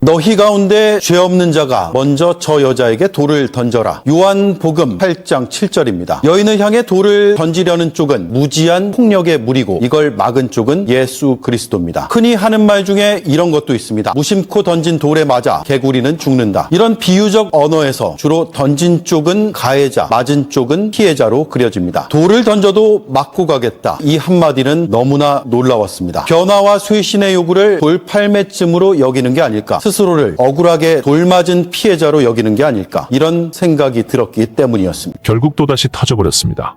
너희 가운데 죄 없는 자가 먼저 저 여자에게 돌을 던져라. 요한복음 8장 7절입니다. 여인을 향해 돌을 던지려는 쪽은 무지한 폭력의 무리고 이걸 막은 쪽은 예수 그리스도입니다. 흔히 하는 말 중에 이런 것도 있습니다. 무심코 던진 돌에 맞아 개구리는 죽는다. 이런 비유적 언어에서 주로 던진 쪽은 가해자, 맞은 쪽은 피해자로 그려집니다. 돌을 던져도 맞고 가겠다. 이 한마디는 너무나 놀라웠습니다. 변화와 쇄신의 요구를 돌팔매쯤으로 여기는 게 아닐까? 스스로를 억울하게 돌맞은 피해자로 여기는 게 아닐까? 이런 생각이 들었기 때문이었습니다. 결국 또다시 터져버렸습니다.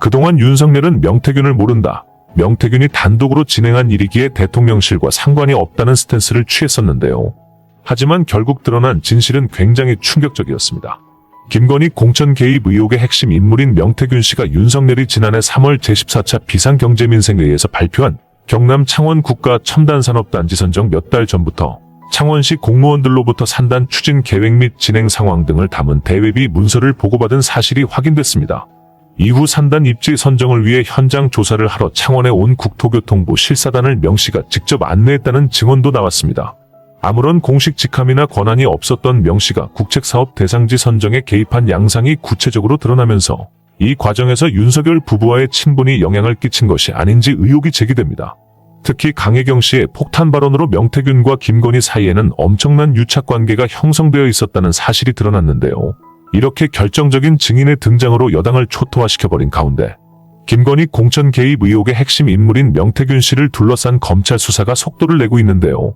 그동안 윤석열은 명태균을 모른다. 명태균이 단독으로 진행한 일이기에 대통령실과 상관이 없다는 스탠스를 취했었는데요. 하지만 결국 드러난 진실은 굉장히 충격적이었습니다. 김건희 공천 개입 의혹의 핵심 인물인 명태균 씨가 윤석열이 지난해 3월 제14차 비상경제민생회의에서 발표한 경남 창원 국가 첨단산업단지 선정 몇 달 전부터 창원시 공무원들로부터 산단 추진 계획 및 진행 상황 등을 담은 대외비 문서를 보고받은 사실이 확인됐습니다. 이후 산단 입지 선정을 위해 현장 조사를 하러 창원에 온 국토교통부 실사단을 명 씨가 직접 안내했다는 증언도 나왔습니다. 아무런 공식 직함이나 권한이 없었던 명 씨가 국책사업 대상지 선정에 개입한 양상이 구체적으로 드러나면서 이 과정에서 윤석열 부부와의 친분이 영향을 끼친 것이 아닌지 의혹이 제기됩니다. 특히 강혜경 씨의 폭탄 발언으로 명태균과 김건희 사이에는 엄청난 유착관계가 형성되어 있었다는 사실이 드러났는데요. 이렇게 결정적인 증인의 등장으로 여당을 초토화시켜버린 가운데 김건희 공천 개입 의혹의 핵심 인물인 명태균 씨를 둘러싼 검찰 수사가 속도를 내고 있는데요.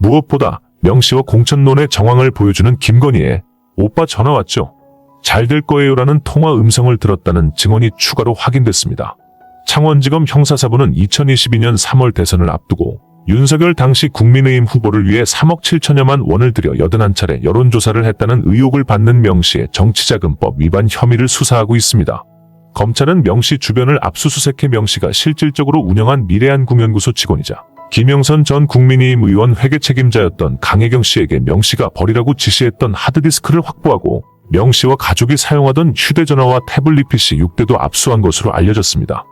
무엇보다 명 씨와 공천론의 정황을 보여주는 김건희의 오빠 전화 왔죠? 잘 될 거예요라는 통화 음성을 들었다는 증언이 추가로 확인됐습니다. 창원지검 형사사부는 2022년 3월 대선을 앞두고 윤석열 당시 국민의힘 후보를 위해 3억 7천여만 원을 들여 81차례 여론조사를 했다는 의혹을 받는 명 씨의 정치자금법 위반 혐의를 수사하고 있습니다. 검찰은 명 씨 주변을 압수수색해 명 씨가 실질적으로 운영한 미래한국연구소 직원이자 김영선 전 국민의힘 의원 회계 책임자였던 강혜경 씨에게 명 씨가 버리라고 지시했던 하드디스크를 확보하고 명 씨와 가족이 사용하던 휴대전화와 태블릿 PC 6대도 압수한 것으로 알려졌습니다.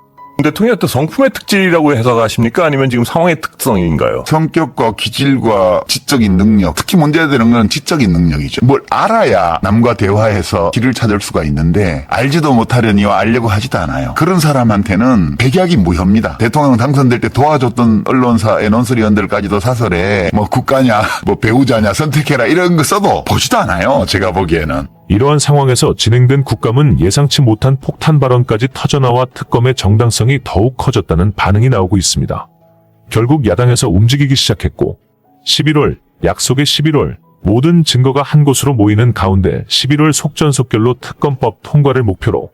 대통령의 또 성품의 특질이라고 해석하십니까? 아니면 지금 상황의 특성인가요? 성격과 기질과 지적인 능력, 특히 문제가 되는 건 지적인 능력이죠. 뭘 알아야 남과 대화해서 길을 찾을 수가 있는데 알지도 못하려니와 알려고 하지도 않아요. 그런 사람한테는 백약이 무효입니다. 대통령 당선될 때 도와줬던 언론사 애논스리원들까지도 사설에 뭐 국가냐 뭐 배우자냐 선택해라 이런 거 써도 보지도 않아요. 제가 보기에는. 이러한 상황에서 진행된 국감은 예상치 못한 폭탄 발언까지 터져나와 특검의 정당성이 더욱 커졌다는 반응이 나오고 있습니다. 결국 야당에서 움직이기 시작했고 11월, 약속의 11월, 모든 증거가 한 곳으로 모이는 가운데 11월 속전속결로 특검법 통과를 목표로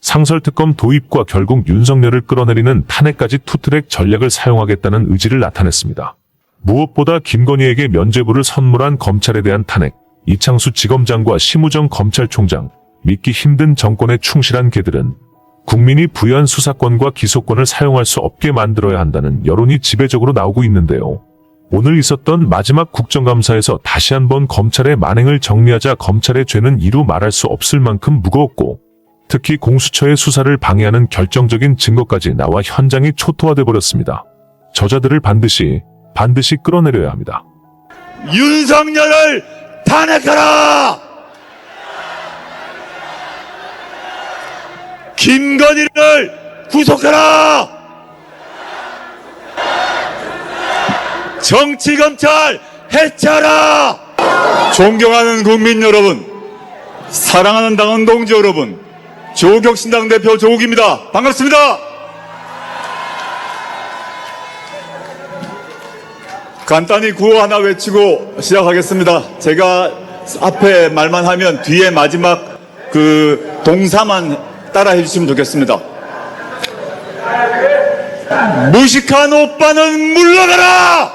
상설특검 도입과 결국 윤석열을 끌어내리는 탄핵까지 투트랙 전략을 사용하겠다는 의지를 나타냈습니다. 무엇보다 김건희에게 면죄부를 선물한 검찰에 대한 탄핵, 이창수 지검장과 심우정 검찰총장, 믿기 힘든 정권에 충실한 개들은 국민이 부여한 수사권과 기소권을 사용할 수 없게 만들어야 한다는 여론이 지배적으로 나오고 있는데요. 오늘 있었던 마지막 국정감사에서 다시 한번 검찰의 만행을 정리하자 검찰의 죄는 이루 말할 수 없을 만큼 무거웠고 특히 공수처의 수사를 방해하는 결정적인 증거까지 나와 현장이 초토화돼 버렸습니다. 저자들을 반드시 끌어내려야 합니다. 윤석열을 탄핵하라! 김건희를 구속하라! 정치검찰 해체하라! 존경하는 국민 여러분, 사랑하는 당원 동지 여러분, 조국혁신당 대표 조국입니다. 반갑습니다. 간단히 구호 하나 외치고 시작하겠습니다. 제가 앞에 말만 하면 뒤에 마지막 그 동사만 따라 해주시면 좋겠습니다. 무식한 오빠는 물러가라!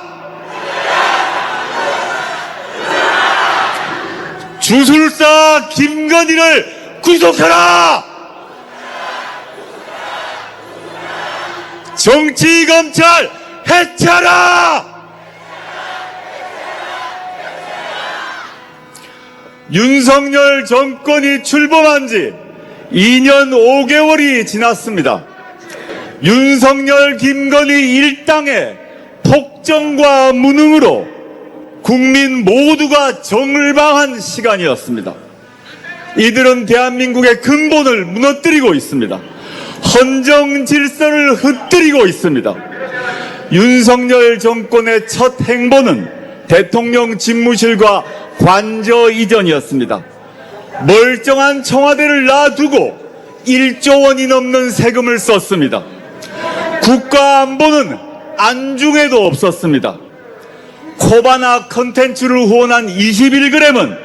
주술사 김건희를 구속하라! 정치검찰 해체하라! 윤석열 정권이 출범한 지 2년 5개월이 지났습니다. 윤석열 김건희 일당의 폭정과 무능으로 국민 모두가 절망한 시간이었습니다. 이들은 대한민국의 근본을 무너뜨리고 있습니다. 헌정 질서를 흩뜨리고 있습니다. 윤석열 정권의 첫 행보는 대통령 집무실과 관저 이전이었습니다. 멀쩡한 청와대를 놔두고 1조 원이 넘는 세금을 썼습니다. 국가 안보는 안중에도 없었습니다. 코바나 컨텐츠를 후원한 21g은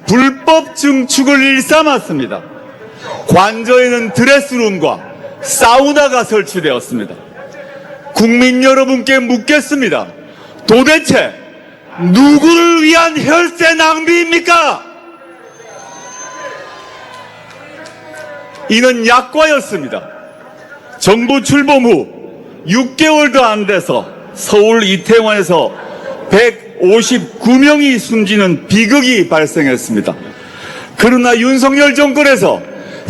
불법 증축을 일삼았습니다. 관저에는 드레스룸과 사우나가 설치되었습니다. 국민 여러분께 묻겠습니다. 도대체 누구를 위한 혈세 낭비입니까? 이는 약과였습니다. 정부 출범 후 6개월도 안 돼서 서울 이태원에서 159명이 숨지는 비극이 발생했습니다. 그러나 윤석열 정권에서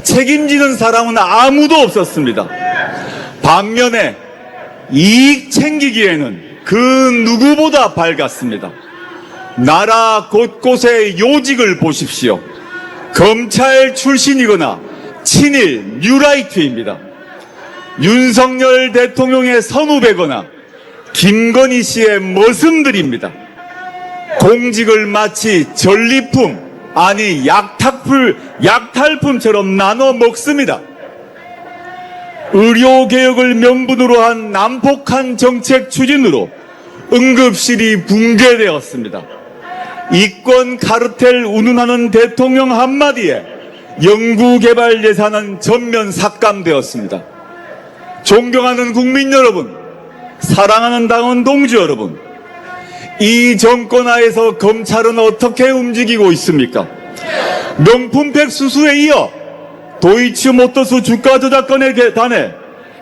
책임지는 사람은 아무도 없었습니다. 반면에 이익 챙기기에는 그 누구보다 밝았습니다. 나라 곳곳의 요직을 보십시오. 검찰 출신이거나 친일 뉴라이트입니다. 윤석열 대통령의 선후배거나 김건희 씨의 머슴들입니다. 공직을 마치 전리품, 아니 약탈품처럼 나눠 먹습니다. 의료개혁을 명분으로 한 난폭한 정책 추진으로 응급실이 붕괴되었습니다. 이권 카르텔 운운하는 대통령 한마디에 연구개발 예산은 전면 삭감되었습니다. 존경하는 국민 여러분, 사랑하는 당원 동지 여러분, 이 정권 하에서 검찰은 어떻게 움직이고 있습니까? 명품백 수수에 이어 도이치모터스 주가 조작건에 관해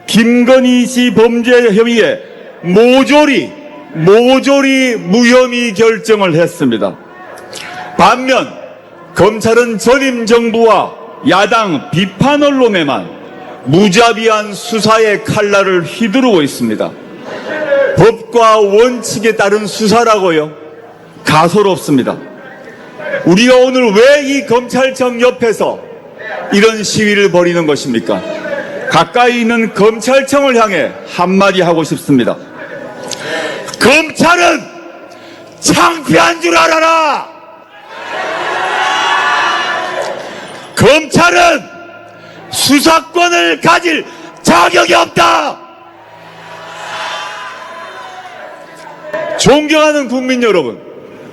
김건희 씨 범죄 혐의에 모조리 무혐의 결정을 했습니다. 반면 검찰은 전임 정부와 야당 비판 언론에만 무자비한 수사의 칼날을 휘두르고 있습니다. 법과 원칙에 따른 수사라고요? 가소롭습니다. 우리가 오늘 왜 이 검찰청 옆에서 이런 시위를 벌이는 것입니까? 가까이 있는 검찰청을 향해 한마디 하고 싶습니다. 검찰은 창피한 줄 알아라! 검찰은 수사권을 가질 자격이 없다! 존경하는 국민 여러분,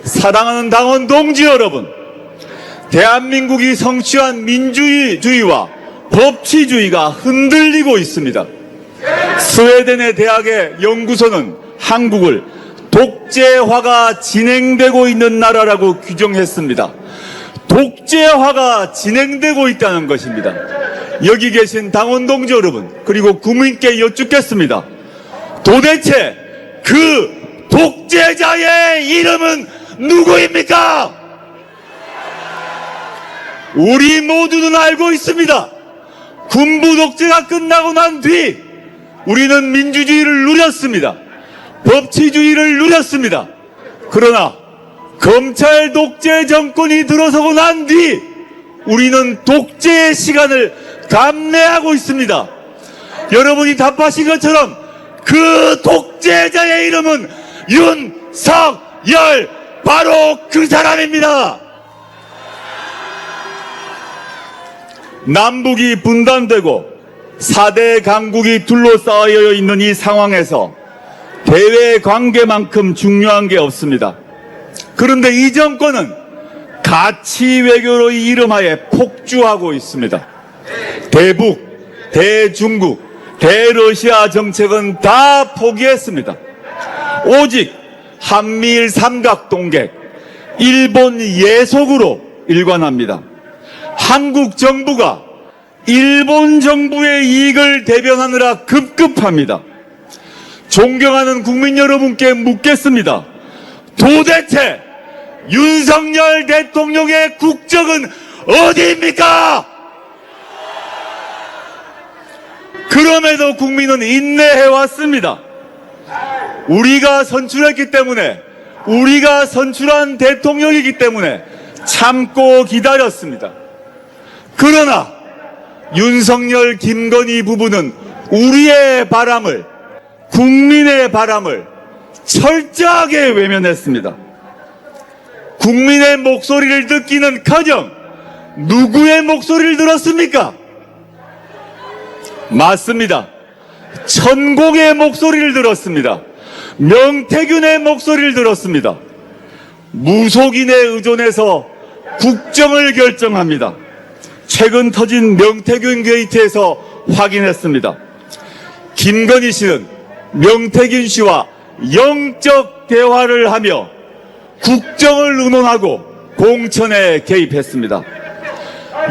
사랑하는 당원 동지 여러분, 대한민국이 성취한 민주주의와 법치주의가 흔들리고 있습니다. 스웨덴의 대학의 연구소는 한국을 독재화가 진행되고 있는 나라라고 규정했습니다. 독재화가 진행되고 있다는 것입니다. 여기 계신 당원 동지 여러분, 그리고 국민께 여쭙겠습니다. 도대체 그 독재자의 이름은 누구입니까? 우리 모두는 알고 있습니다. 군부 독재가 끝나고 난 뒤 우리는 민주주의를 누렸습니다. 법치주의를 누렸습니다. 그러나 검찰 독재 정권이 들어서고 난 뒤 우리는 독재의 시간을 감내하고 있습니다. 여러분이 답하신 것처럼 그 독재자의 이름은 윤석열, 바로 그 사람입니다. 남북이 분단되고 4대 강국이 둘러싸여 있는 이 상황에서 대외 관계만큼 중요한 게 없습니다. 그런데 이 정권은 가치 외교로 이름하에 폭주하고 있습니다. 대북, 대중국, 대러시아 정책은 다 포기했습니다. 오직 한미일 삼각동객, 일본 예속으로 일관합니다. 한국 정부가 일본 정부의 이익을 대변하느라 급급합니다. 존경하는 국민 여러분께 묻겠습니다. 도대체 윤석열 대통령의 국적은 어디입니까? 그럼에도 국민은 인내해왔습니다. 우리가 선출했기 때문에 우리가 선출한 대통령이기 때문에 참고 기다렸습니다. 그러나 윤석열, 김건희 부부는 우리의 바람을, 국민의 바람을 철저하게 외면했습니다. 국민의 목소리를 듣기는커녕 누구의 목소리를 들었습니까? 맞습니다. 천공의 목소리를 들었습니다. 명태균의 목소리를 들었습니다. 무속인에 의존해서 국정을 결정합니다. 최근 터진 명태균 게이트에서 확인했습니다. 김건희 씨는 명태균 씨와 영적 대화를 하며 국정을 의논하고 공천에 개입했습니다.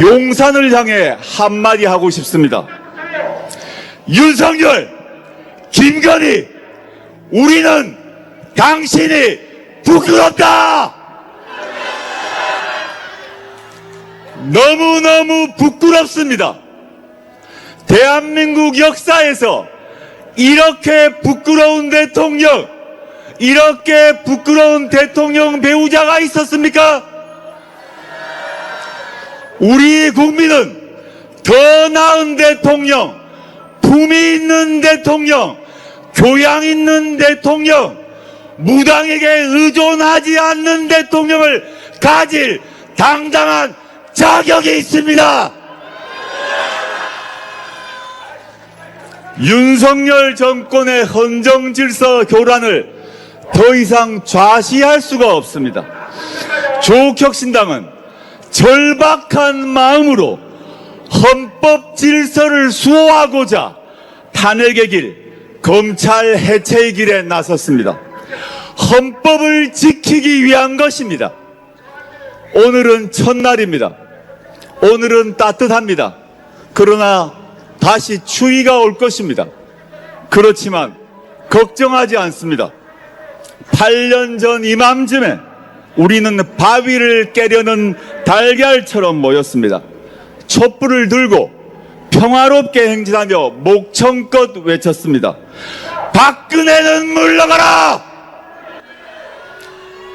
용산을 향해 한마디 하고 싶습니다. 윤석열, 김건희, 우리는 당신이 부끄럽다! 너무너무 부끄럽습니다. 대한민국 역사에서 이렇게 부끄러운 대통령, 이렇게 부끄러운 대통령 배우자가 있었습니까? 우리 국민은 더 나은 대통령, 품위 있는 대통령, 교양 있는 대통령, 무당에게 의존하지 않는 대통령을 가질 당당한 자격이 있습니다. 윤석열 정권의 헌정질서 교란을 더 이상 좌시할 수가 없습니다. 조국혁신당은 절박한 마음으로 헌법 질서를 수호하고자 탄핵의 길, 검찰 해체의 길에 나섰습니다. 헌법을 지키기 위한 것입니다. 오늘은 첫날입니다. 오늘은 따뜻합니다. 그러나 다시 추위가 올 것입니다. 그렇지만 걱정하지 않습니다. 8년 전 이맘쯤에 우리는 바위를 깨려는 달걀처럼 모였습니다. 촛불을 들고 평화롭게 행진하며 목청껏 외쳤습니다. 박근혜는 물러가라!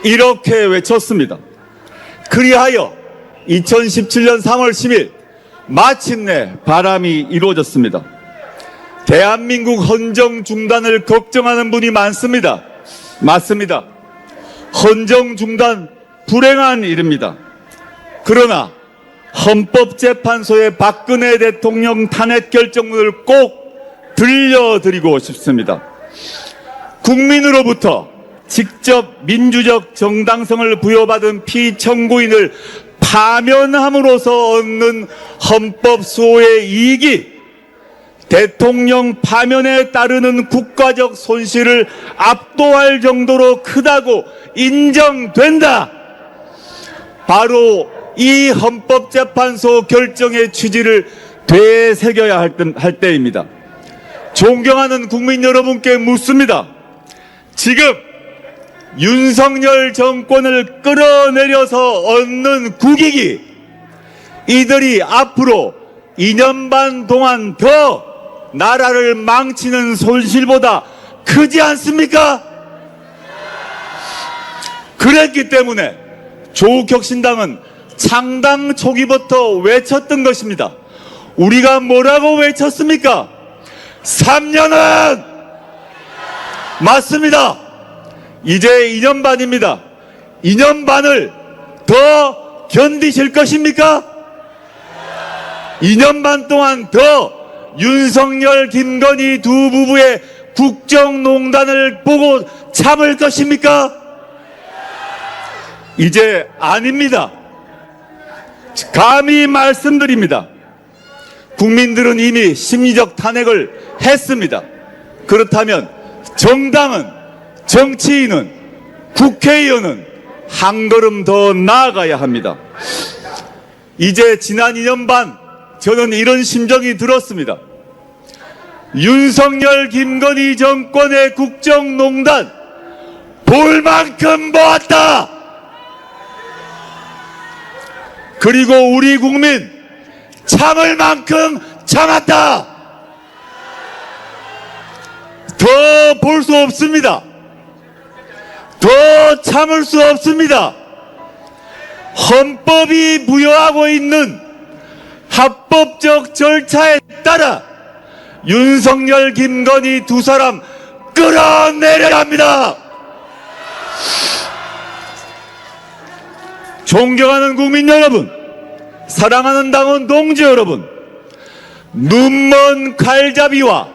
이렇게 외쳤습니다. 그리하여 2017년 3월 10일 마침내 바람이 이루어졌습니다. 대한민국 헌정 중단을 걱정하는 분이 많습니다. 맞습니다. 헌정 중단 불행한 일입니다. 그러나 헌법재판소의 박근혜 대통령 탄핵 결정문을 꼭 들려드리고 싶습니다. 국민으로부터 직접 민주적 정당성을 부여받은 피청구인을 파면함으로써 얻는 헌법 수호의 이익이 대통령 파면에 따르는 국가적 손실을 압도할 정도로 크다고 인정된다. 바로 이 헌법재판소 결정의 취지를 되새겨야 할 때입니다. 존경하는 국민 여러분께 묻습니다. 지금 윤석열 정권을 끌어내려서 얻는 국익이 이들이 앞으로 2년 반 동안 더 나라를 망치는 손실보다 크지 않습니까? 그랬기 때문에 조국혁신당은 창당 초기부터 외쳤던 것입니다. 우리가 뭐라고 외쳤습니까? 3년은 맞습니다. 이제 2년 반입니다. 2년 반을 더 견디실 것입니까? 2년 반 동안 더 윤석열, 김건희 두 부부의 국정농단을 보고 참을 것입니까? 이제 아닙니다. 감히 말씀드립니다. 국민들은 이미 심리적 탄핵을 했습니다. 그렇다면 정당은, 정치인은, 국회의원은 한 걸음 더 나아가야 합니다. 이제 지난 2년 반 저는 이런 심정이 들었습니다. 윤석열, 김건희 정권의 국정농단 볼 만큼 보았다. 그리고 우리 국민 참을 만큼 참았다. 더 볼 수 없습니다. 더 참을 수 없습니다. 헌법이 부여하고 있는 합법적 절차에 따라 윤석열, 김건희 두 사람 끌어내려야 합니다. 존경하는 국민 여러분, 사랑하는 당원 동지 여러분, 눈먼 칼잡이와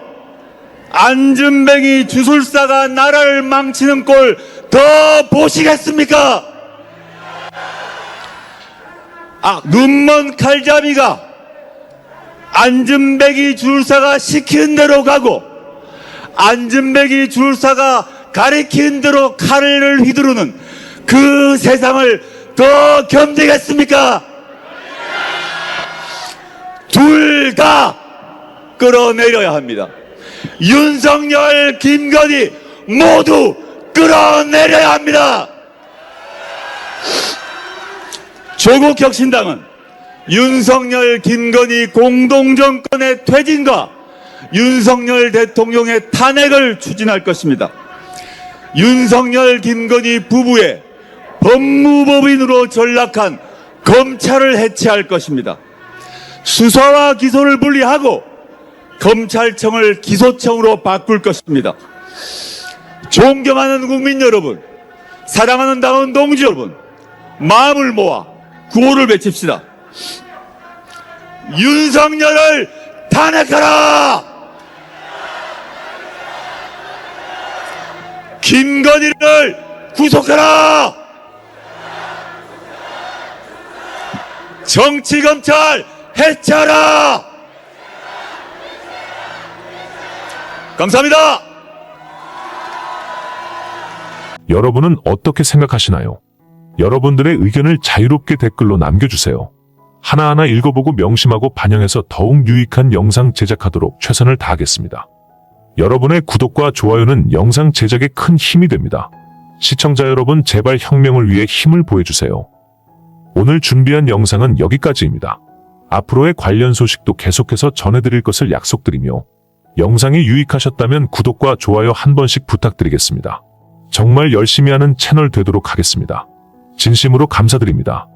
안진뱅이 주술사가 나라를 망치는 꼴 더 보시겠습니까? 눈먼 칼잡이가 안진뱅이 주술사가 시키는 대로 가고 안진뱅이 주술사가 가리키는 대로 칼을 휘두르는 그 세상을 더 견디겠습니까? 둘 다 끌어내려야 합니다. 윤석열, 김건희 모두 끌어내려야 합니다. 조국혁신당은 윤석열, 김건희 공동정권의 퇴진과 윤석열 대통령의 탄핵을 추진할 것입니다. 윤석열, 김건희 부부의 법무법인으로 전락한 검찰을 해체할 것입니다. 수사와 기소를 분리하고 검찰청을 기소청으로 바꿀 것입니다. 존경하는 국민 여러분, 사랑하는 당원 동지 여러분, 마음을 모아 구호를 외칩시다. 윤석열을 탄핵하라! 김건희를 구속하라! 정치검찰 해체하라! 감사합니다. 여러분은 어떻게 생각하시나요? 여러분들의 의견을 자유롭게 댓글로 남겨주세요. 하나하나 읽어보고 명심하고 반영해서 더욱 유익한 영상 제작하도록 최선을 다하겠습니다. 여러분의 구독과 좋아요는 영상 제작에 큰 힘이 됩니다. 시청자 여러분, 제발 혁명을 위해 힘을 보여주세요. 오늘 준비한 영상은 여기까지입니다. 앞으로의 관련 소식도 계속해서 전해드릴 것을 약속드리며 영상이 유익하셨다면 구독과 좋아요 한 번씩 부탁드리겠습니다. 정말 열심히 하는 채널 되도록 하겠습니다. 진심으로 감사드립니다.